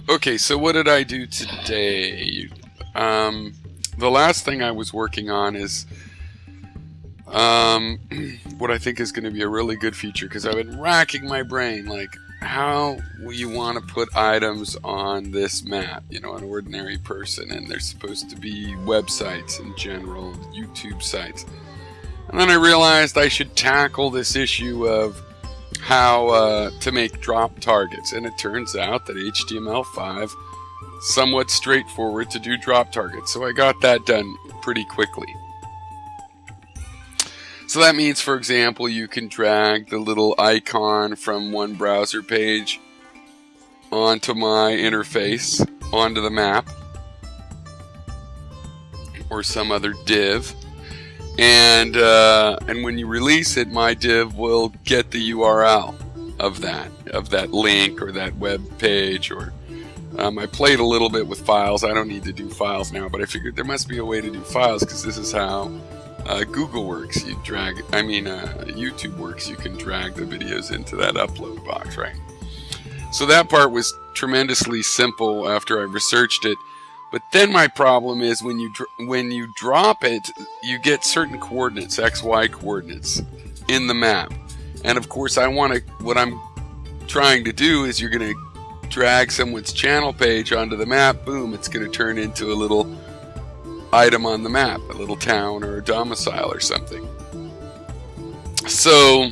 Okay, so what did I do today? The last thing I was working on is what I think is going to be a really good feature, because I've been racking my brain, like, how you want to put items on this map, you know, an ordinary person, and they're supposed to be websites in general, YouTube sites. And then I realized I should tackle this issue of how to make drop targets, and it turns out that HTML5 somewhat straightforward to do drop targets, so I got that done pretty quickly. So that means, for example, you can drag the little icon from one browser page onto my interface, onto the map, or some other div, and when you release it, my div will get the URL of that link or that web page. Or I played a little bit with files. I don't need to do files now, but I figured there must be a way to do files, because this is how Google works. You drag, YouTube works. You can drag the videos into that upload box, right? So that part was tremendously simple after I researched it. But then my problem is when you drop it, you get certain coordinates, XY coordinates, in the map. And of course, what I'm trying to do is, you're going to drag someone's channel page onto the map, boom, it's going to turn into a little item on the map, a little town or a domicile or something. So,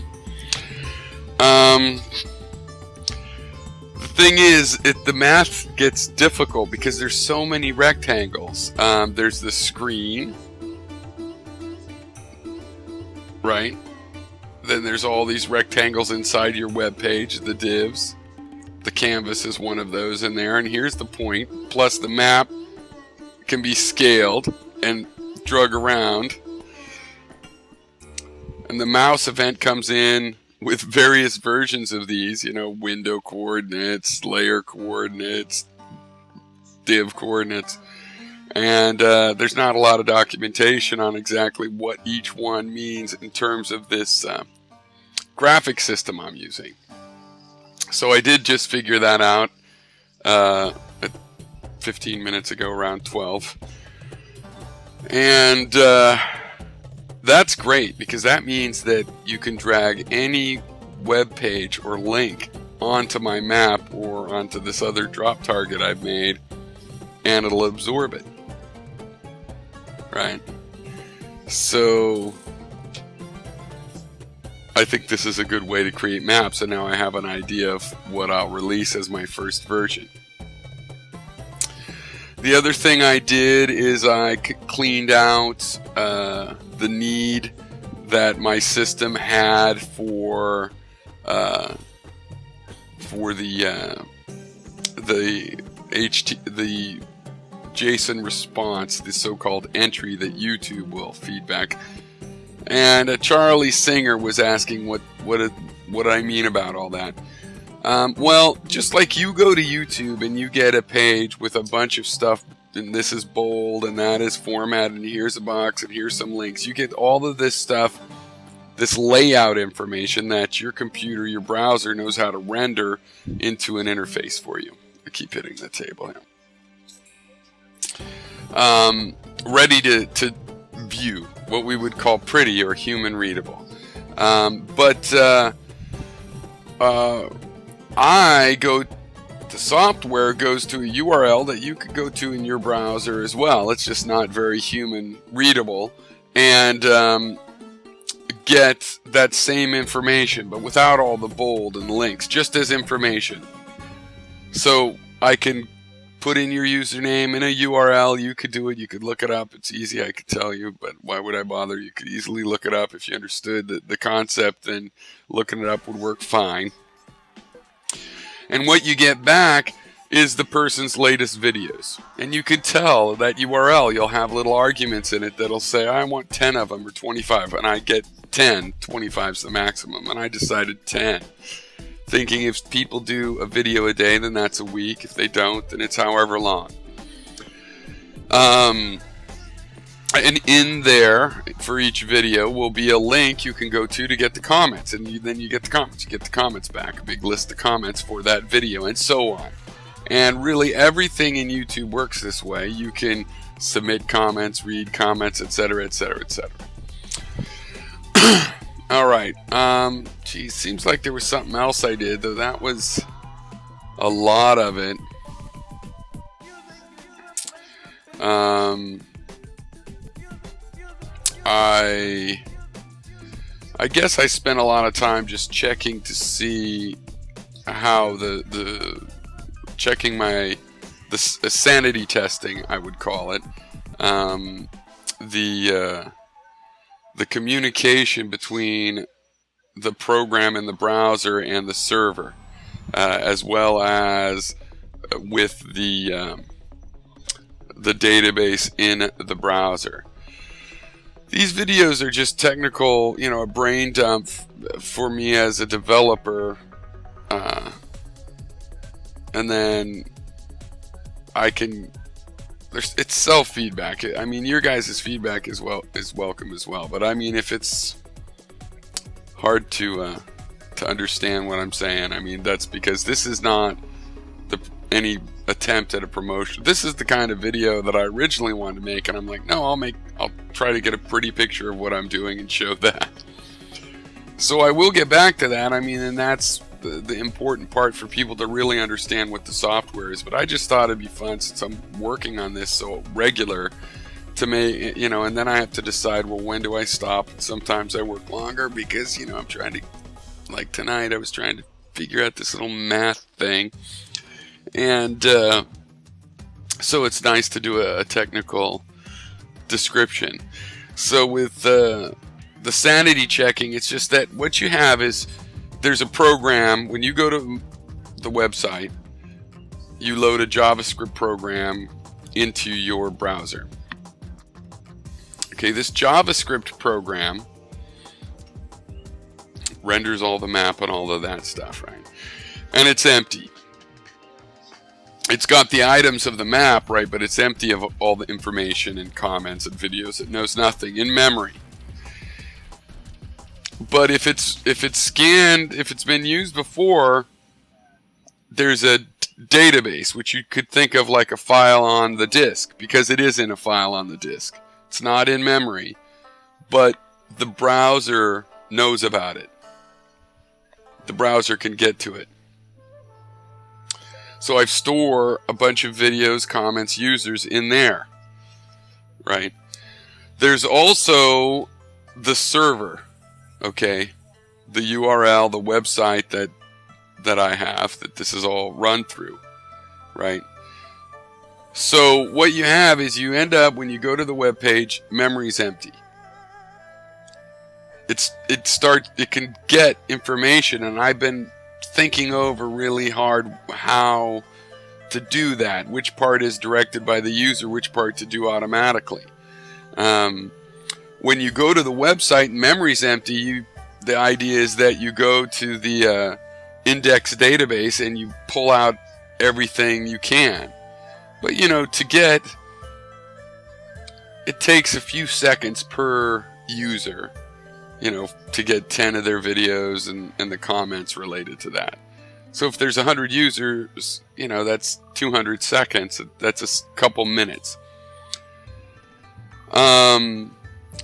the thing is, the math gets difficult because there's so many rectangles. There's the screen, right? Then there's all these rectangles inside your web page, the divs. The canvas is one of those in there, and here's the point. Plus the map can be scaled and drug around, and the mouse event comes in with various versions of these, you know, window coordinates, layer coordinates, div coordinates, and there's not a lot of documentation on exactly what each one means in terms of this graphic system I'm using. So I did just figure that out 15 minutes ago, around 12. And that's great, because that means that you can drag any web page or link onto my map or onto this other drop target I've made, and it'll absorb it. Right? So I think this is a good way to create maps, and now I have an idea of what I'll release as my first version. The other thing I did is I cleaned out the need that my system had for the JSON response, the so-called entry that YouTube will feedback. And Charlie Singer was asking what I mean about all that. Well, just like you go to YouTube and you get a page with a bunch of stuff, and this is bold and that is formatted, and here's a box and here's some links. You get all of this stuff, this layout information that your computer, your browser knows how to render into an interface for you. I keep hitting the table here. Ready to view, what we would call pretty or human readable. The software goes to a URL that you could go to in your browser as well. It's just not very human readable, and get that same information, but without all the bold and links, just as information. So I can put in your username in a URL. You could do it. You could look it up. It's easy, I could tell you, but why would I bother? You could easily look it up. If you understood the concept, then looking it up would work fine. And what you get back is the person's latest videos. And you can tell that URL, you'll have little arguments in it that'll say, I want 10 of them or 25, and I get 10. 25's the maximum, and I decided 10. Thinking if people do a video a day, then that's a week. If they don't, then it's however long. And in there, for each video, will be a link you can go to get the comments. And then you get the comments. You get the comments back, a big list of comments for that video, and so on. And really everything in YouTube works this way. You can submit comments, read comments, etc., etc., etc. Alright, geez, seems like there was something else I did, though that was a lot of it. I guess I spent a lot of time just checking to see how checking the sanity testing, I would call it, the communication between the program in the browser and the server, as well as with the database in the browser. These videos are just technical, a brain dump for me as a developer, and then it's self-feedback. I mean, your guys' feedback is welcome as well. But I mean, if it's hard to understand what I'm saying, I mean, that's because this is not any attempt at a promotion. This is the kind of video that I originally wanted to make, and I'm like, no, I'll try to get a pretty picture of what I'm doing and show that. So I will get back to that. I mean, and that's the important part for people to really understand what the software is. But I just thought it'd be fun, since I'm working on this so regular, to make, and then I have to decide, well, when do I stop? Sometimes I work longer because, I'm trying to, like tonight, I was trying to figure out this little math thing. And so it's nice to do a technical description. So with the sanity checking, it's just that what you have is, there's a program. When you go to the website, you load a JavaScript program into your browser. Okay, this JavaScript program renders all the map and all of that stuff, right? And it's empty. It's got the items of the map, right, but it's empty of all the information and comments and videos. It knows nothing in memory. But if it's scanned, if it's been used before, there's a database, which you could think of like a file on the disk, because it is in a file on the disk. It's not in memory, but the browser knows about it. The browser can get to it. So I store a bunch of videos, comments, users in there, right? There's also the server, okay? The URL, the website that I have, that this is all run through, right? So what you have is, you end up, when you go to the web page, memory's empty. It can get information, and I've been thinking over really hard how to do that. Which part is directed by the user, which part to do automatically. When you go to the website and memory's empty, the idea is that you go to the index database and you pull out everything you can. But it takes a few seconds per user, to get 10 of their videos and the comments related to that. So if there's 100 users, that's 200 seconds. That's a couple minutes.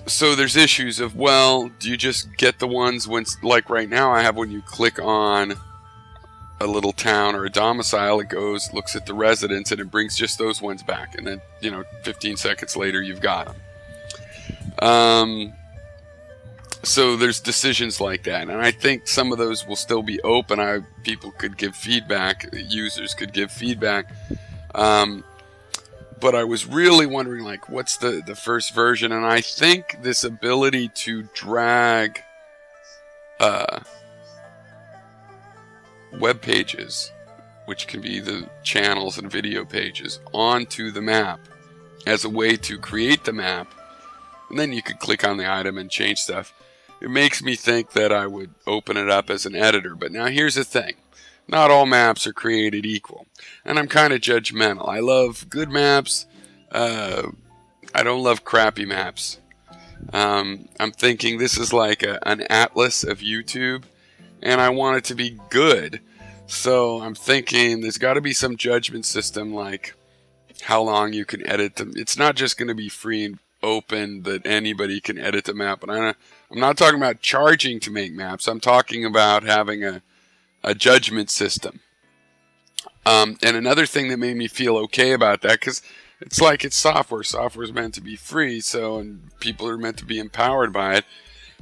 So there's issues of, well, do you just get the ones when, like right now I have, when you click on a little town or a domicile, it goes, looks at the residents, and it brings just those ones back. And then, 15 seconds later, you've got them. So there's decisions like that, and I think some of those will still be open. People could give feedback, users could give feedback, but I was really wondering, like, what's the first version? And I think this ability to drag web pages, which can be the channels and video pages, onto the map as a way to create the map, and then you could click on the item and change stuff. It makes me think that I would open it up as an editor. But now here's the thing. Not all maps are created equal. And I'm kind of judgmental. I love good maps. I don't love crappy maps. I'm thinking this is like an atlas of YouTube, and I want it to be good. So I'm thinking there's got to be some judgment system, like how long you can edit them. It's not just going to be free and open that anybody can edit the map. But I'm not talking about charging to make maps. I'm talking about having a judgment system. And another thing that made me feel okay about that, because it's like it's software. Software is meant to be free, and people are meant to be empowered by it.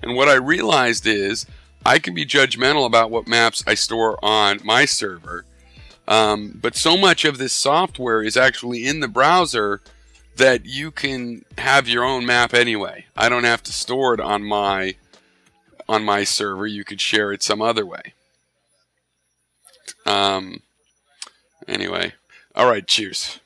And what I realized is I can be judgmental about what maps I store on my server. But so much of this software is actually in the browser that you can have your own map anyway. I don't have to store it on my server. You could share it some other way. Anyway, all right, cheers.